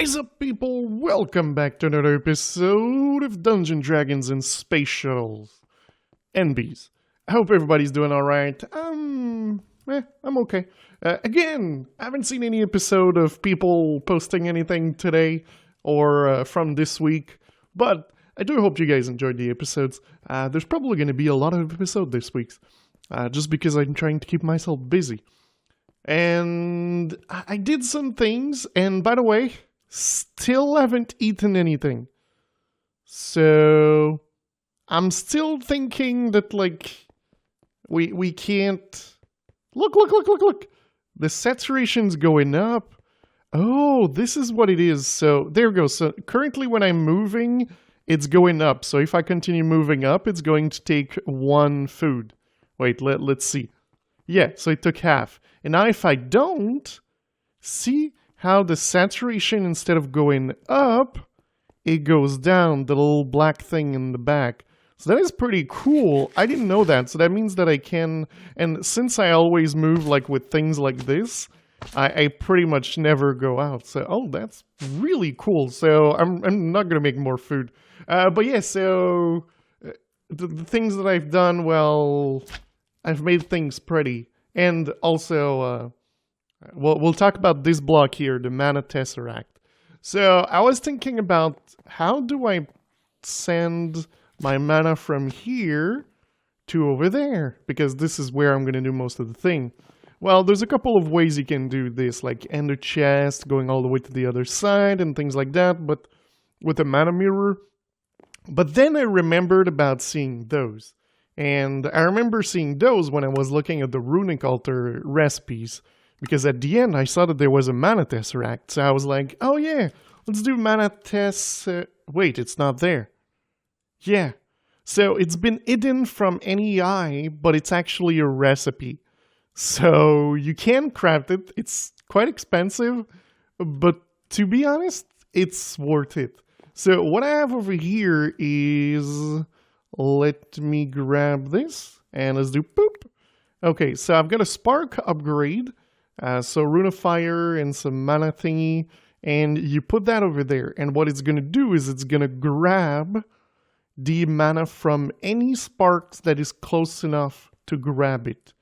is up, people? Welcome back to another episode of Dungeons Dragons and Space Shuttles. NBs. I hope everybody's doing alright. I'm okay. Again, I haven't seen any episode of people posting anything today or from this week, but I do hope you guys enjoyed the episodes. There's probably going to be a lot of episodes this week, just because I'm trying to keep myself busy. And I did some things, and by the way, still haven't eaten anything. So I'm still thinking that, like, we can't... Look! The saturation's going up. Oh, this is what it is. So there we go. So currently when I'm moving, it's going up. So if I continue moving up, it's going to take one food. Wait, let's see. Yeah, so it took half. And now if I don't, see how the saturation, instead of going up, it goes down, the little black thing in the back. So that is pretty cool. I didn't know that. So that means that I can, and since I always move like with things like this, I pretty much never go out. So, oh, that's really cool. So I'm not going to make more food. But yeah, so the things that I've done, well, I've made things pretty. And also, we'll talk about this block here, the mana tesseract. So I was thinking about how do I send my mana from here to over there? Because this is where I'm going to do most of the thing. Well, there's a couple of ways you can do this, like ender chest, going all the way to the other side and things like that, but with a mana mirror. But then I remembered about seeing those. And I remember seeing those when I was looking at the runic altar recipes, because at the end I saw that there was a mana tesseract. So I was like, oh yeah, let's do mana wait, it's not there. Yeah, so it's been hidden from any eye, but it's actually a recipe. So you can craft it. It's quite expensive, but to be honest, it's worth it. So what I have over here is... Let me grab this, and let's do poop. Okay, so I've got a spark upgrade, so rune of fire and some mana thingy, and you put that over there, and what it's going to do is it's going to grab the mana from any sparks that is close enough to grab it.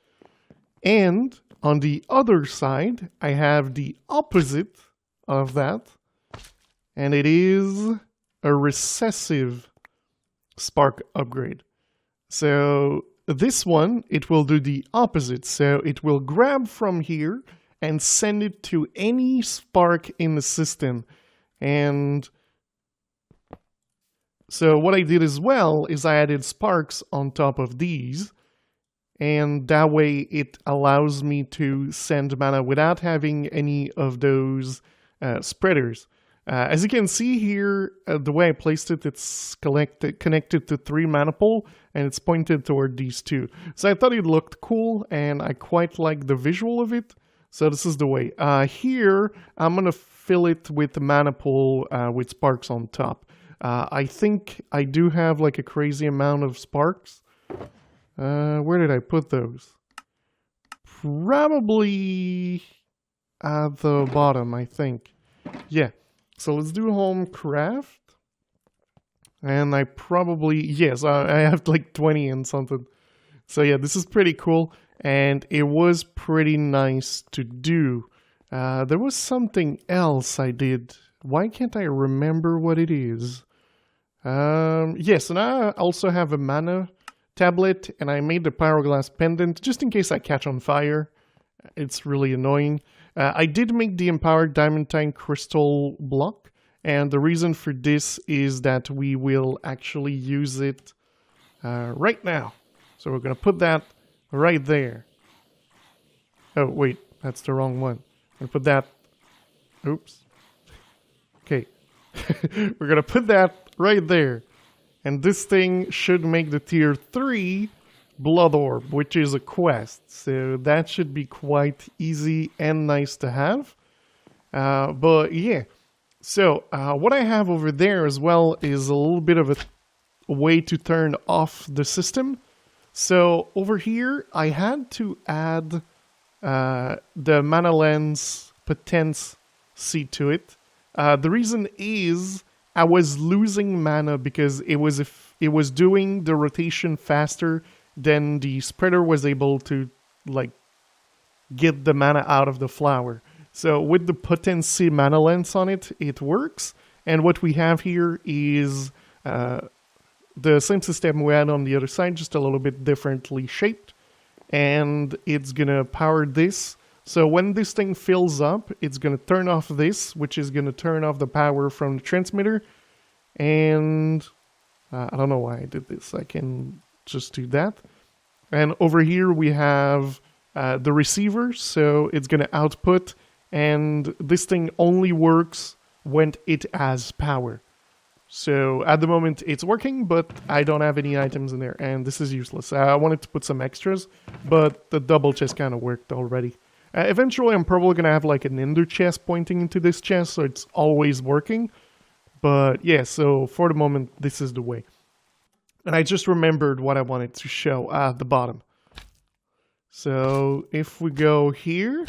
And on the other side, I have the opposite of that, and it is a recessive spark upgrade. So this one, it will do the opposite. So it will grab from here and send it to any spark in the system. And so what I did as well is I added sparks on top of these, and that way it allows me to send mana without having any of those spreaders. As you can see here, the way I placed it, it's connected to 3 mana pool, and it's pointed toward these 2. So I thought it looked cool, and I quite like the visual of it. So this is the way. Here, I'm going to fill it with the mana pool with sparks on top. I think I do have like a crazy amount of sparks. Where did I put those? Probably at the bottom, I think. Yeah. So let's do home craft. And I probably, yes, I have like 20 and something. So yeah, this is pretty cool. And it was pretty nice to do. There was something else I did. Why can't I remember what it is? Yes, and I also have a mana tablet. And I made the pyroglass pendant just in case I catch on fire. It's really annoying. I did make the empowered diamantine crystal block, and the reason for this is that we will actually use it right now. So we're going to put that right there. Oh, wait, that's the wrong one. I'm going to put that... Oops. Okay. We're going to put that right there. And this thing should make the tier 3... Blood Orb, which is a quest, so that should be quite easy and nice to have. But yeah, so what I have over there as well is a little bit of a way to turn off the system. So over here, I had to add the mana lens potency to it. The reason is I was losing mana because it was doing the rotation faster than the spreader was able to like get the mana out of the flower. So with the potency mana lens on it, it works. And what we have here is the same system we had on the other side, just a little bit differently shaped. And it's gonna power this. So when this thing fills up, it's gonna turn off this, which is gonna turn off the power from the transmitter. And I don't know why I did this. I can just do that. And over here we have the receiver, so it's gonna output, and this thing only works when it has power. So at the moment it's working, but I don't have any items in there, and this is useless. I wanted to put some extras, but the double chest kind of worked already. Eventually I'm probably gonna have like an ender chest pointing into this chest, so it's always working. But yeah, so for the moment this is the way. And I just remembered what I wanted to show at the bottom. So if we go here,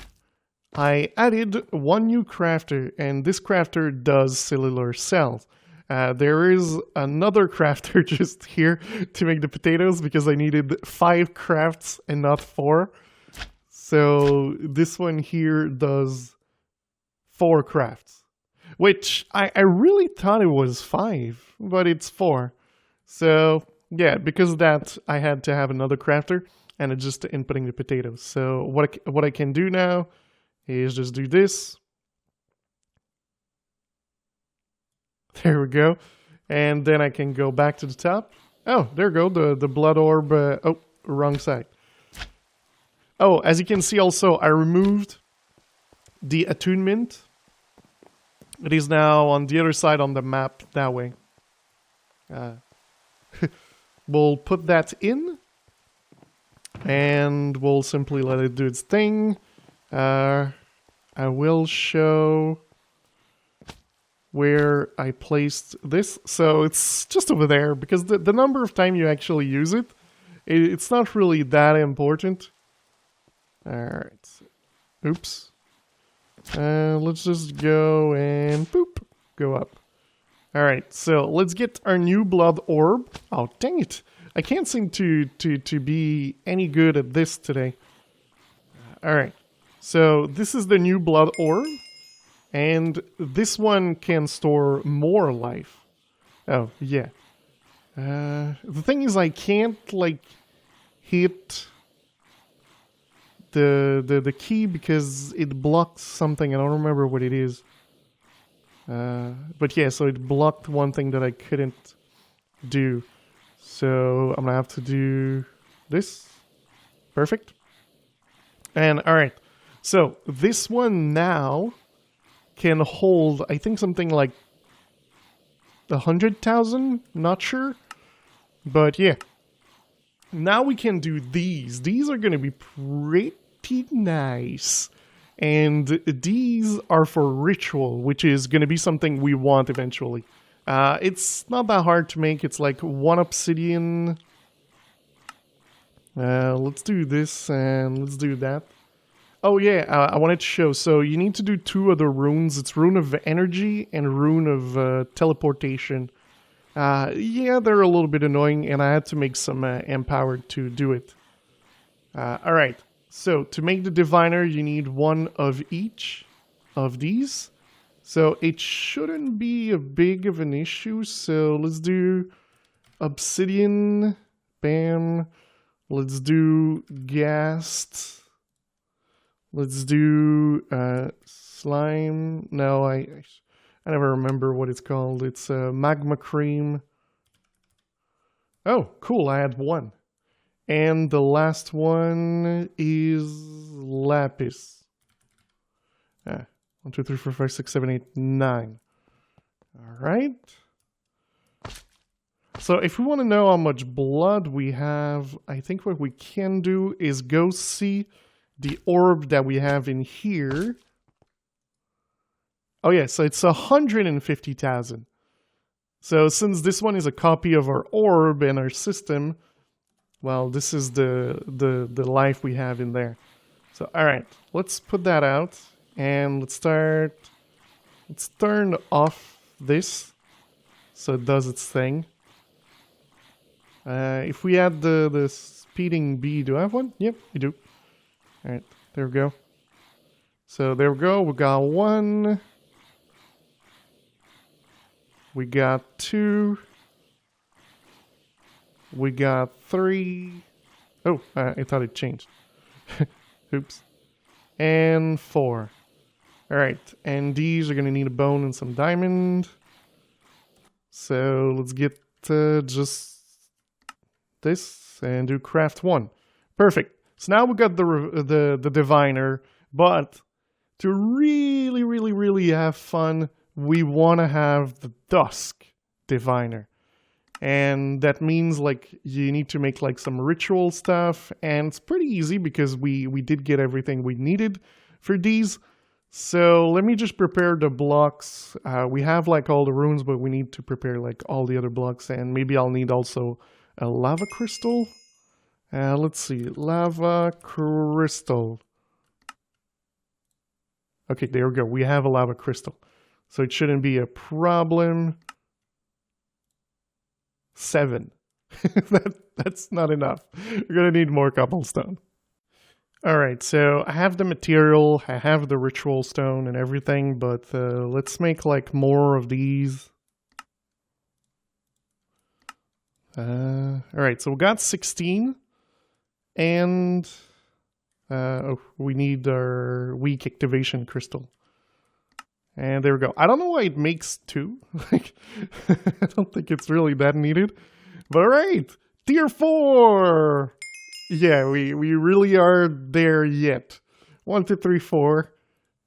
I added one new crafter, and this crafter does cellular cells. There is another crafter just here to make the potatoes because I needed 5 crafts and not 4. So this one here does 4 crafts, which I really thought it was 5, but it's 4. So yeah, because of that, I had to have another crafter, and it's just inputting the potatoes. So what I can do now is just do this. There we go. And then I can go back to the top. Oh, there we go, the blood orb. Oh, wrong side. Oh, as you can see also, I removed the attunement. It is now on the other side on the map, that way. We'll put that in. And we'll simply let it do its thing. I will show where I placed this. So it's just over there, because the number of times you actually use it, it's not really that important. Alright. Oops. Let's just go and boop, go up. Alright, so let's get our new blood orb. Oh, dang it. I can't seem to be any good at this today. Alright, so this is the new blood orb. And this one can store more life. Oh, yeah. The thing is, I can't, like, hit the key because it blocks something. I don't remember what it is. But yeah, so it blocked one thing that I couldn't do. So I'm gonna have to do this. Perfect. And alright. So this one now can hold, I think, something like 100,000, not sure. But yeah. Now we can do these. These are going to be pretty nice. And these are for ritual, which is going to be something we want eventually. It's not that hard to make. It's like 1 obsidian. Let's do this and let's do that. Oh yeah, I wanted to show. So you need to do 2 other runes. It's Rune of Energy and Rune of Teleportation. Yeah, they're a little bit annoying, and I had to make some empowered to do it. Alright, so to make the diviner, you need 1 of each of these. So it shouldn't be a big of an issue. So let's do obsidian. Bam. Let's do ghast. Let's do slime. No, I never remember what it's called. It's magma cream. Oh, cool. I had 1. And the last one is lapis. 1, 2, 3, 4, 5, 6, 7, 8, 9. All right. So if we want to know how much blood we have, I think what we can do is go see the orb that we have in here. Oh yeah, so it's 150,000. So since this one is a copy of our orb and our system, well, this is the life we have in there. So alright, let's put that out and let's start let's turn off this so it does its thing. If we add the speeding bee, do I have one? Yep, we do. Alright, there we go. So there we go, we got 1. We got 2. We got 3. Oh, I thought it changed. Oops. And 4. Alright, and these are gonna need a bone and some diamond. So let's get just this and do craft 1. Perfect. So now we got the diviner, but to really have fun, we want to have the dusk diviner. And that means like you need to make like some ritual stuff, and it's pretty easy because we did get everything we needed for these. So let me just prepare the blocks. We have like all the runes, but we need to prepare like all the other blocks, and maybe I'll need also a lava crystal. Let's see, lava crystal. Okay, there we go. We have a lava crystal, so it shouldn't be a problem. 7. That's not enough. We're gonna need more cobblestone. Alright, so I have the material, I have the ritual stone and everything, but let's make like more of these. Alright, so we got 16, and we need our weak activation crystal. And there we go. I don't know why it makes 2. Like, I don't think it's really that needed. But alright, tier 4! Yeah, we really are there yet. 1, 2, 3, 4.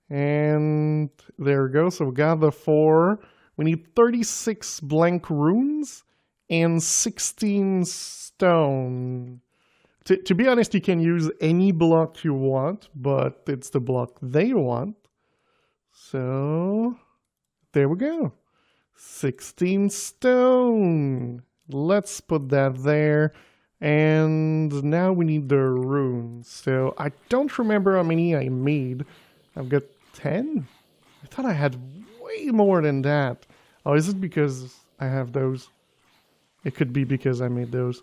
And there we go. So we got the 4. We need 36 blank runes and 16 stone. To be honest, you can use any block you want, but it's the block they want. So there we go. 16 stone. Let's put that there. And now we need the runes. So I don't remember how many I made. I've got 10? I thought I had way more than that. Oh, is it because I have those? It could be because I made those.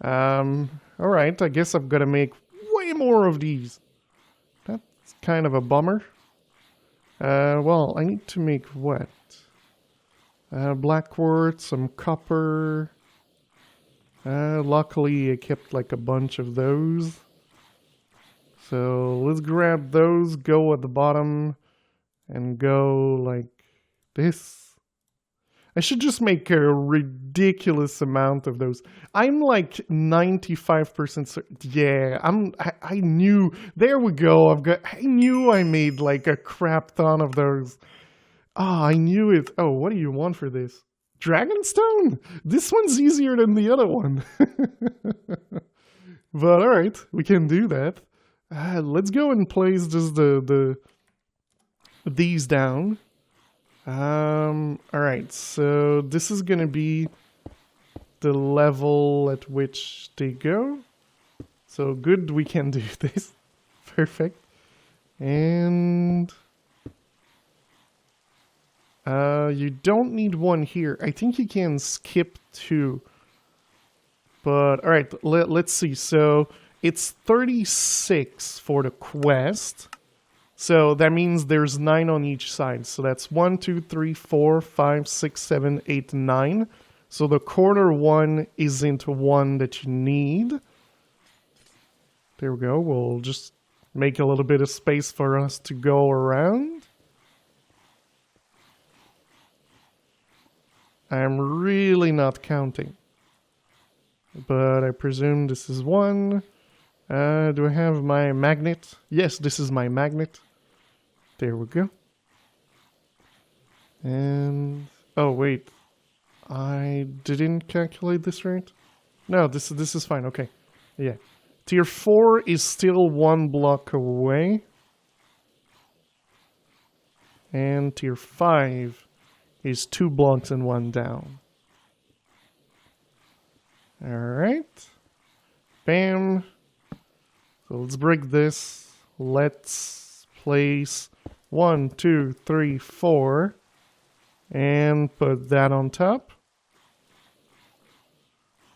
Alright, I guess I've got to make way more of these. That's kind of a bummer. Well, I need to make what? Black quartz, some copper. Luckily, I kept like a bunch of those. So let's grab those, go at the bottom, and go like this. I should just make a ridiculous amount of those. I'm like 95% certain. Yeah, I knew. There we go. I knew I made like a crap ton of those. Ah, I knew it. Oh, what do you want for this? Dragonstone? This one's easier than the other one. But alright, we can do that. Let's go and place just these down. Alright, so this is gonna be the level at which they go. So good, we can do this. Perfect. And you don't need one here. I think you can skip 2. But alright, let's see. So it's 36 for the quest. So that means there's 9 on each side. So that's 1, 2, 3, 4, 5, 6, 7, 8, 9. So the corner one isn't one that you need. There we go. We'll just make a little bit of space for us to go around. I'm really not counting. But I presume this is 1. Do I have my magnet? Yes, this is my magnet. There we go. And oh wait, I didn't calculate this right. No, this is fine. Okay, yeah. Tier 4 is still 1 block away, and tier 5 is 2 blocks and 1 down. All right, bam. So let's break this. Let's place 1, 2, 3, 4. And put that on top.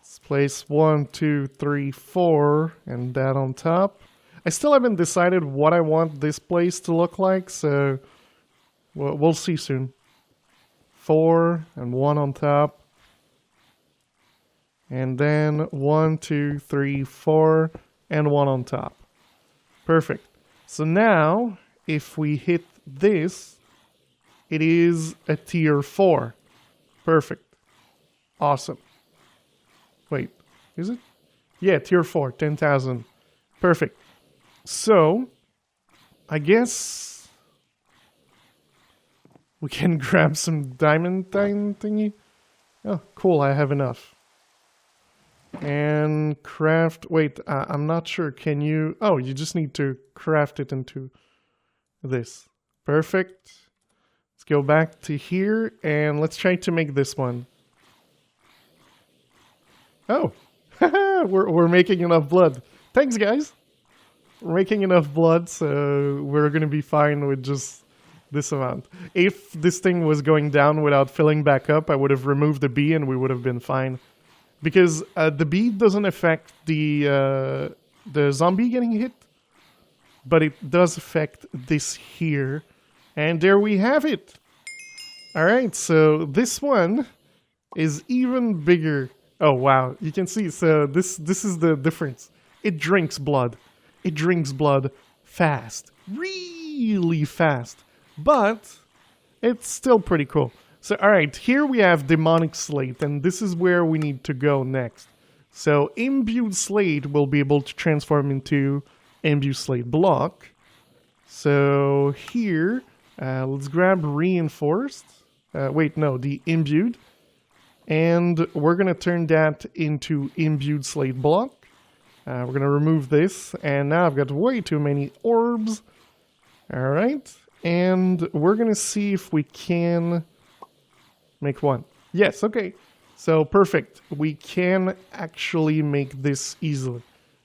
Let's place 1, 2, 3, 4, and that on top. I still haven't decided what I want this place to look like, so we'll see soon. 4 and 1 on top. And then 1, 2, 3, 4, and 1 on top. Perfect. So now, if we hit this, it is a tier 4. Perfect. Awesome. Wait, is it? Yeah, tier 4, 10,000. Perfect. So, I guess we can grab some diamond thingy. Oh, cool, I have enough. And craft, wait, I'm not sure, can you, oh, you just need to craft it into this. Perfect. Let's go back to here, and let's try to make this one. Oh, we're making enough blood. Thanks, guys. We're making enough blood, so we're gonna be fine with just this amount. If this thing was going down without filling back up, I would have removed the bee and we would have been fine. Because the bee doesn't affect the zombie getting hit, but it does affect this here. And there we have it. Alright, so this one is even bigger. Oh wow, you can see, so this is the difference. It drinks blood. It drinks blood fast. Really fast. But it's still pretty cool. So alright, here we have Demonic Slate, and this is where we need to go next. So Imbued Slate will be able to transform into Imbued Slate Block. So here, let's grab Reinforced. Wait, no, the Imbued. And we're going to turn that into Imbued Slate Block. We're going to remove this, and now I've got way too many orbs. Alright, and we're going to see if we can make one. Yes, okay. So perfect. We can actually make this easily.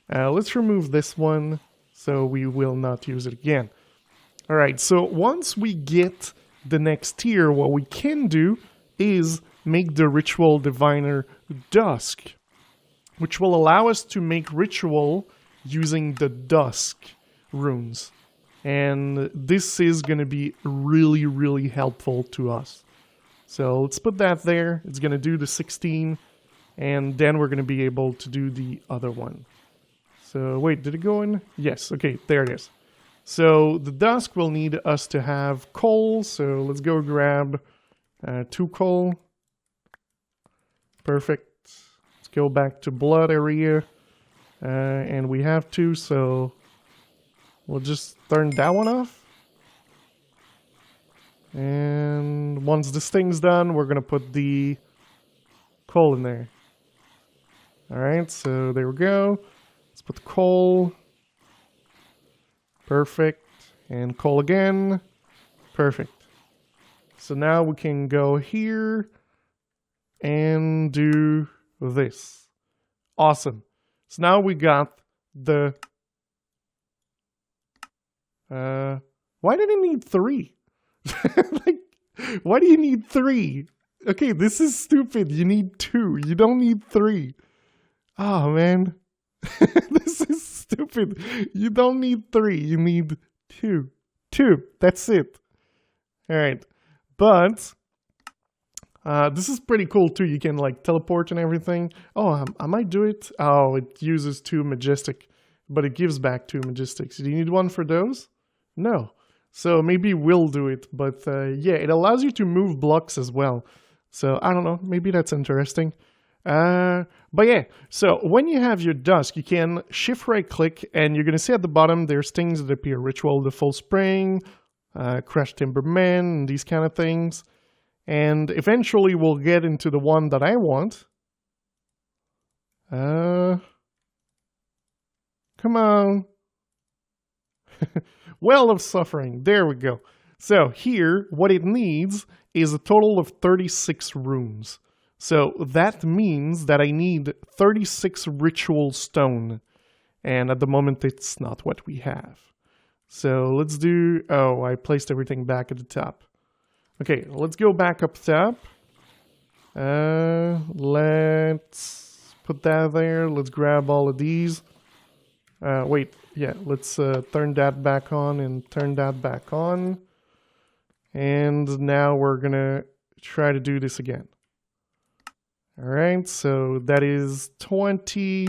Let's remove this one so we will not use it again. Alright, so once we get the next tier, what we can do is make the Ritual Diviner Dusk, which will allow us to make ritual using the Dusk runes. And this is going to be really, really helpful to us. So let's put that there. It's going to do the 16, and then we're going to be able to do the other one. So wait, did it go in? Yes, okay, there it is. So the Dusk will need us to have coal, so let's go grab 2 coal. Perfect. Let's go back to blood area, and we have 2, so we'll just turn that one off. And once this thing's done, we're going to put the coal in there. Alright, so there we go. Let's put the coal. Perfect. And coal again. Perfect. So now we can go here and do this. Awesome. So now we got the... why did it need 3? Like, why do you need 3? Okay, this is stupid. You need 2. You don't need 3. Oh, man. This is stupid. You don't need 3. You need 2. 2. That's it. Alright. But, this is pretty cool, too. You can, like, teleport and everything. Oh, I might do it. Oh, it uses 2 Majestic. But it gives back 2 Majestics. Do you need 1 for those? No. So maybe we'll do it, but yeah, it allows you to move blocks as well. So I don't know, maybe that's interesting. But yeah, so when you have your Dusk, you can shift right click, and you're going to see at the bottom there's things that appear. Ritual the Full Spring, Crushed Timberman, and these kind of things. And eventually we'll get into the one that I want. Come on. Well of Suffering, there we go. So here, what it needs is a total of 36 runes. So that means that I need 36 ritual stone. And at the moment, it's not what we have. So let's do... Oh, I placed everything back at the top. Okay, let's go back up top. Let's put that there. Let's grab all of these. Wait, yeah, let's turn that back on and turn that back on. And now we're gonna try to do this again. All right, so that is 20,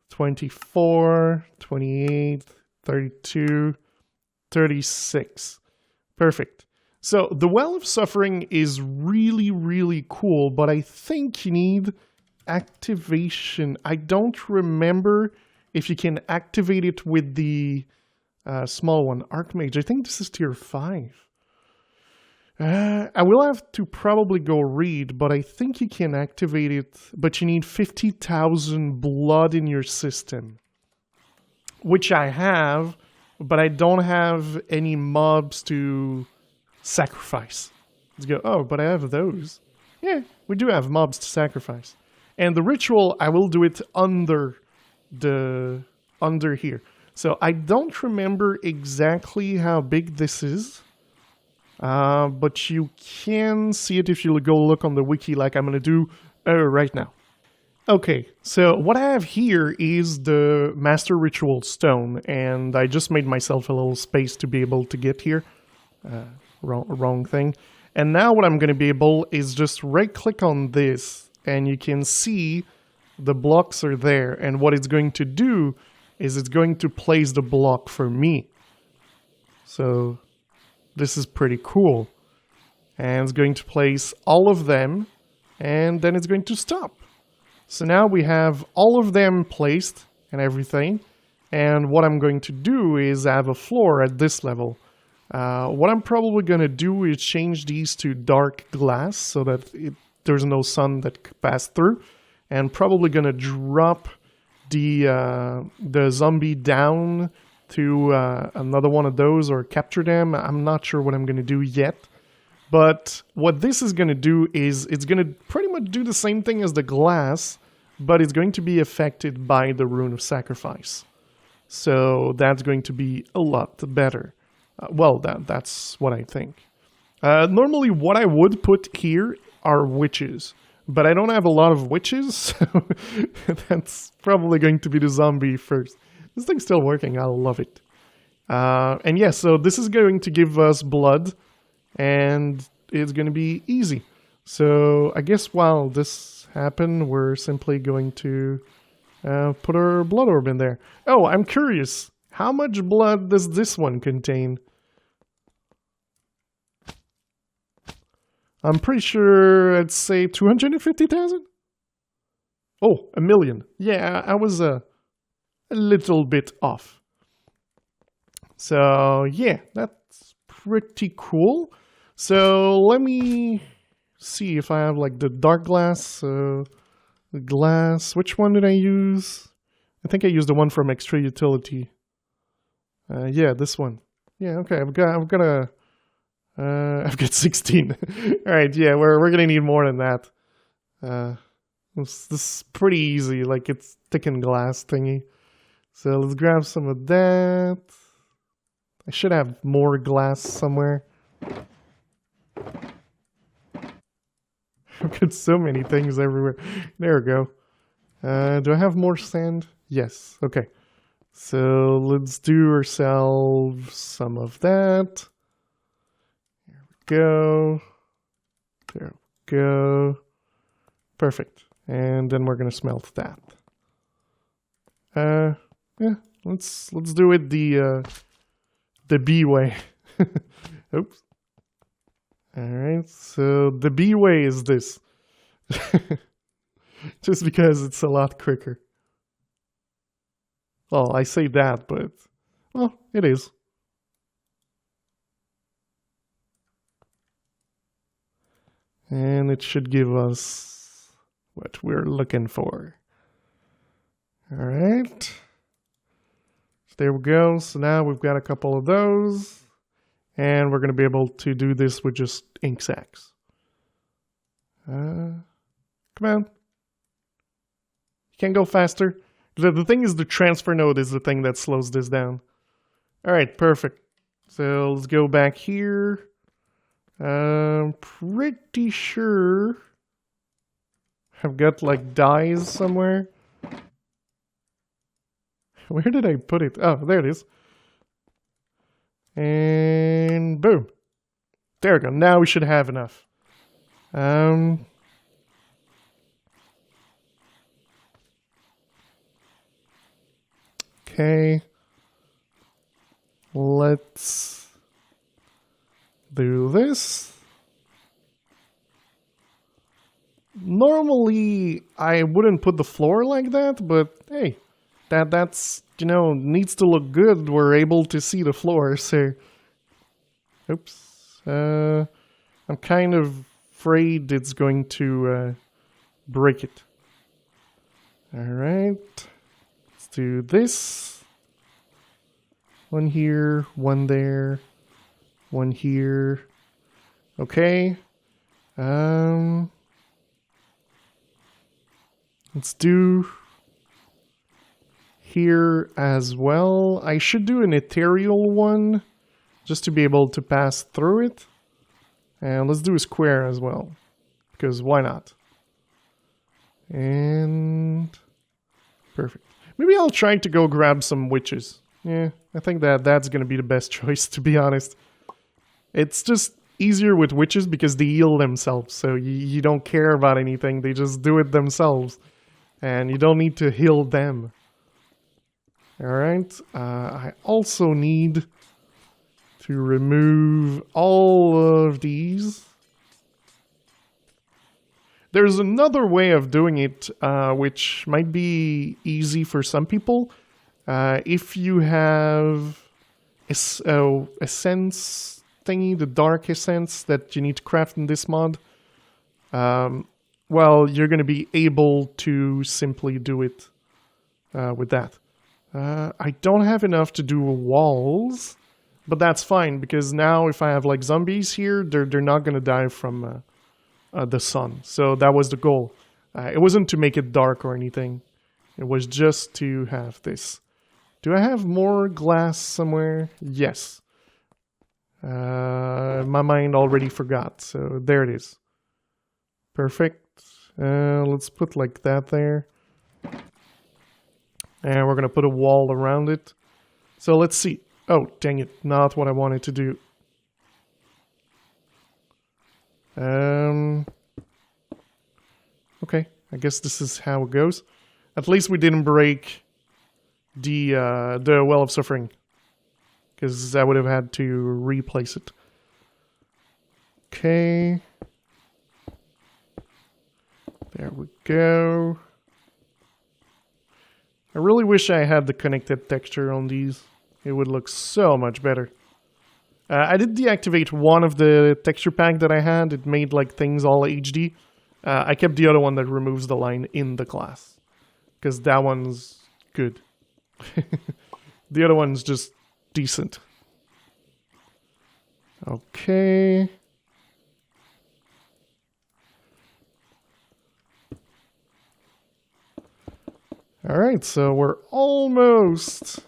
24, 28, 32, 36. Perfect. So the Well of Suffering is really, really cool, but I think you need activation. I don't remember if you can activate it with the small one, Archmage. I think this is tier 5. I will have to probably go read, but I think you can activate it, but you need 50,000 blood in your system. Which I have, but I don't have any mobs to sacrifice. Let's go, oh, but I have those. Yeah, we do have mobs to sacrifice. And the ritual, I will do it under here. So I don't remember exactly how big this is. But you can see it if you go look on the wiki like I'm going to do right now. Okay, so what I have here is the Master Ritual Stone, and I just made myself a little space to be able to get here. Wrong thing. And now what I'm going to be able is just right-click on this, and you can see the blocks are there, and what it's going to do is it's going to place the block for me. So this is pretty cool. And it's going to place all of them, and then it's going to stop. So now we have all of them placed and everything. And what I'm going to do is have a floor at this level. What I'm probably going to do is change these to dark glass so that there's no sun that passes through. And probably going to drop the zombie down to another one of those or capture them. I'm not sure what I'm going to do yet. But what this is going to do is it's going to pretty much do the same thing as the glass, but it's going to be affected by the Rune of Sacrifice. So that's going to be a lot better. Well, that's what I think. Normally what I would put here are witches, but I don't have a lot of witches, so that's probably going to be the zombie first. This thing's still working, I love it. And yeah, so this is going to give us blood, and it's going to be easy. So I guess while this happened, we're simply going to put our blood orb in there. Oh, I'm curious. How much blood does this one contain? I'm pretty sure I'd say 250,000? Oh, 1 million. Yeah, I was a little bit off. So yeah, that's pretty cool. So let me see if I have like the dark glass. The glass, which one did I use? I think I used the one from Extra Utility. Yeah, this one. Yeah, okay. I've got 16. All right, yeah, we're gonna need more than that. This is pretty easy. Like it's thickened glass thingy. So let's grab some of that. I should have more glass somewhere. I've got so many things everywhere. There we go. Do I have more sand? Yes. Okay. So let's do ourselves some of that. There we go. There we go. Perfect. And then we're gonna smelt that. Yeah. Let's do it the B way. Oops. Alright, so the B way is this. Just because it's a lot quicker. Well, I say that, but, well, it is. And it should give us what we're looking for. Alright. There we go. So now we've got a couple of those. And we're going to be able to do this with just ink sacks. Come on. You can't go faster. The thing is the transfer node is the thing that slows this down. Alright, perfect. So let's go back here. I'm pretty sure I've got like dyes somewhere. Where did I put it? Oh, there it is. And boom. There we go. Now we should have enough. Okay. Let's do this. Normally, I wouldn't put the floor like that, but hey, that's, you know, needs to look good. We're able to see the floor, so... Oops. I'm kind of afraid it's going to break it. Alright. Let's do this. One here, one there, one here. Okay. Let's do here as well. I should do an ethereal one just to be able to pass through it. And let's do a square as well, because why not? And perfect. Maybe I'll try to go grab some witches. Yeah, I think that's going to be the best choice, to be honest. It's just easier with witches because they heal themselves, so you don't care about anything. They just do it themselves, and you don't need to heal them. Alright, I also need to remove all of these. There's another way of doing it, which might be easy for some people. If you have essence thingy, the dark essence that you need to craft in this mod, well, you're going to be able to simply do it with that. I don't have enough to do walls, but that's fine, because now if I have like zombies here, they're not going to die from the sun. So that was the goal. It wasn't to make it dark or anything. It was just to have this. Do I have more glass somewhere? Yes. My mind already forgot, so there it is. Perfect. Let's put like that there. And we're going to put a wall around it. So let's see. Oh, dang it. Not what I wanted to do. Okay. I guess this is how it goes. At least we didn't break the Well of Suffering, because I would have had to replace it. Okay. There we go. I really wish I had the connected texture on these. It would look so much better. I did deactivate one of the texture pack that I had. It made like things all HD. I kept the other one that removes the line in the class, because that one's good. The other one's just decent. Okay. Alright, so we're almost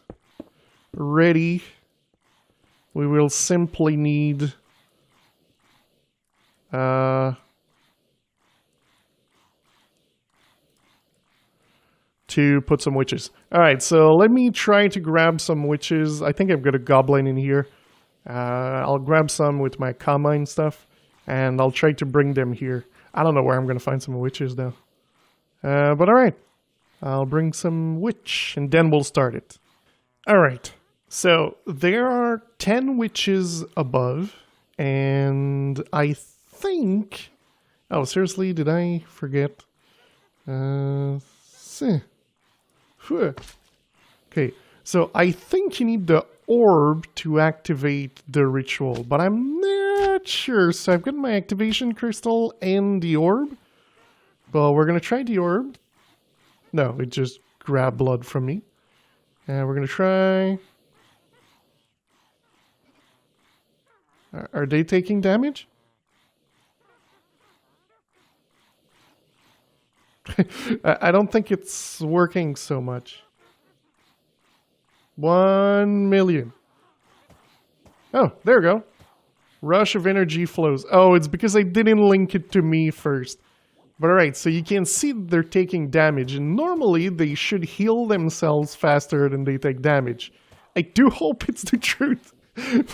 ready. We will simply need to put some witches. Alright, so let me try to grab some witches. I think I've got a goblin in here. I'll grab some with my combine stuff, and I'll try to bring them here. I don't know where I'm going to find some witches, though. But alright. I'll bring some witch, and then we'll start it. Alright, so there are 10 witches above, and I think... Oh, seriously, did I forget? Okay, so I think you need the orb to activate the ritual, but I'm not sure. So I've got my activation crystal and the orb. Well, we're going to try the orb. No, it just grabbed blood from me. And we're going to try... Are they taking damage? I don't think it's working so much. 1 million. Oh, there we go. Rush of energy flows. Oh, it's because I didn't link it to me first. But alright, so you can see they're taking damage, and normally they should heal themselves faster than they take damage. I do hope it's the truth,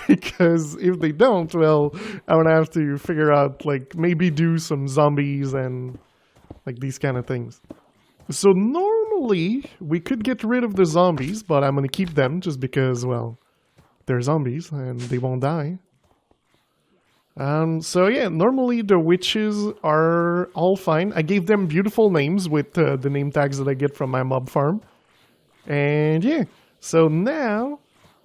because if they don't, well, I'm gonna have to figure out, like, maybe do some zombies and, like, these kind of things. So normally, we could get rid of the zombies, but I'm gonna keep them just because, well, they're zombies and they won't die. So yeah, normally the witches are all fine. I gave them beautiful names with the name tags that I get from my mob farm. And yeah, so now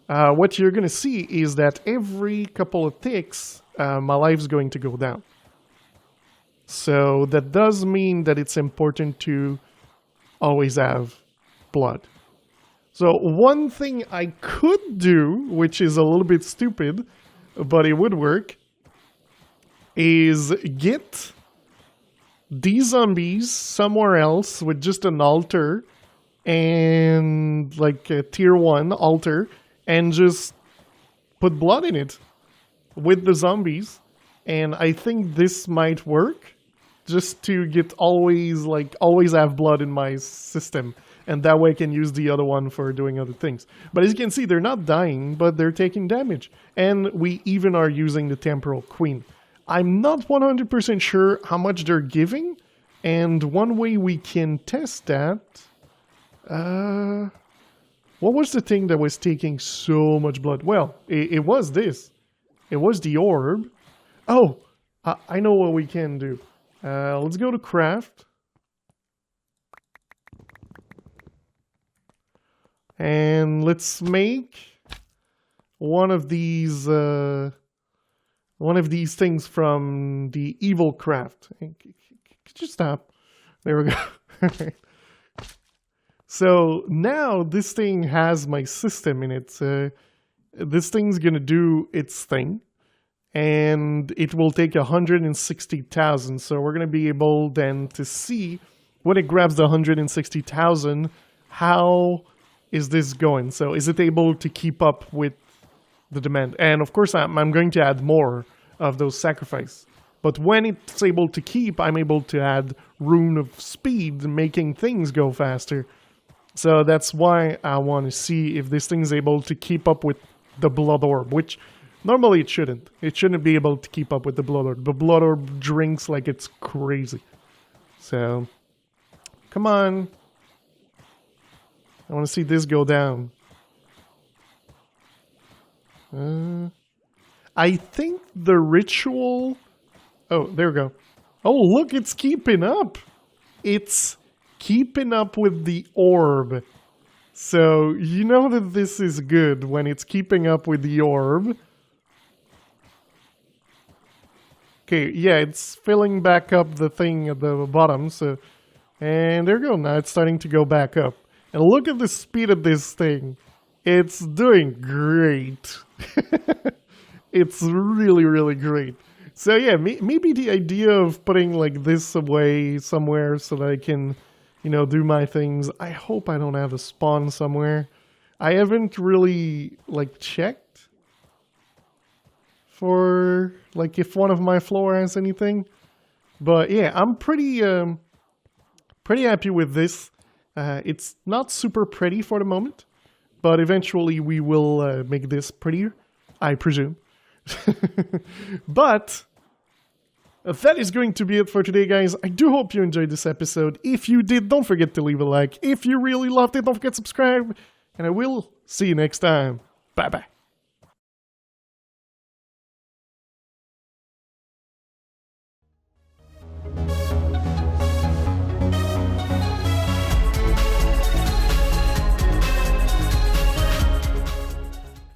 what you're gonna see is that every couple of ticks, my life's going to go down. So that does mean that it's important to always have blood. So one thing I could do, which is a little bit stupid, but it would work, is get these zombies somewhere else with just an altar and like a tier 1 altar and just put blood in it with the zombies. And I think this might work just to get always have blood in my system. And that way I can use the other one for doing other things. But as you can see, they're not dying, but they're taking damage. And we even are using the Temporal Queen. I'm not 100% sure how much they're giving, and one way we can test that... what was the thing that was taking so much blood? Well, it was this. It was the orb. Oh, I know what we can do. Let's go to craft. And let's make one of these things from the evil craft. Could you stop? There we go. So now this thing has my system in it. This thing's gonna do its thing, and it will take 160,000. So we're gonna be able then to see when it grabs the 160,000, how is this going? So is it able to keep up with the demand? And of course, I'm going to add more of those sacrifice. But when it's able to keep, I'm able to add Rune of Speed, making things go faster. So that's why I want to see if this thing's able to keep up with the Blood Orb, which normally it shouldn't. It shouldn't be able to keep up with the Blood Orb. The Blood Orb drinks like it's crazy. So, come on. I want to see this go down. I think the ritual... Oh, there we go. Oh, look, it's keeping up. It's keeping up with the orb. So, you know that this is good when it's keeping up with the orb. Okay, yeah, it's filling back up the thing at the bottom. So, and there we go. Now it's starting to go back up. And look at the speed of this thing. It's doing great. It's really, really great. So yeah, maybe the idea of putting like this away somewhere so that I can, you know, do my things. I hope I don't have a spawn somewhere. I haven't really like checked for like if one of my floor has anything. But yeah, I'm pretty happy with this. It's not super pretty for the moment, but eventually we will make this prettier, I presume. But that is going to be it for today, guys. I do hope you enjoyed this episode. If you did, don't forget to leave a like. If you really loved it, don't forget to subscribe. And I will see you next time. Bye-bye.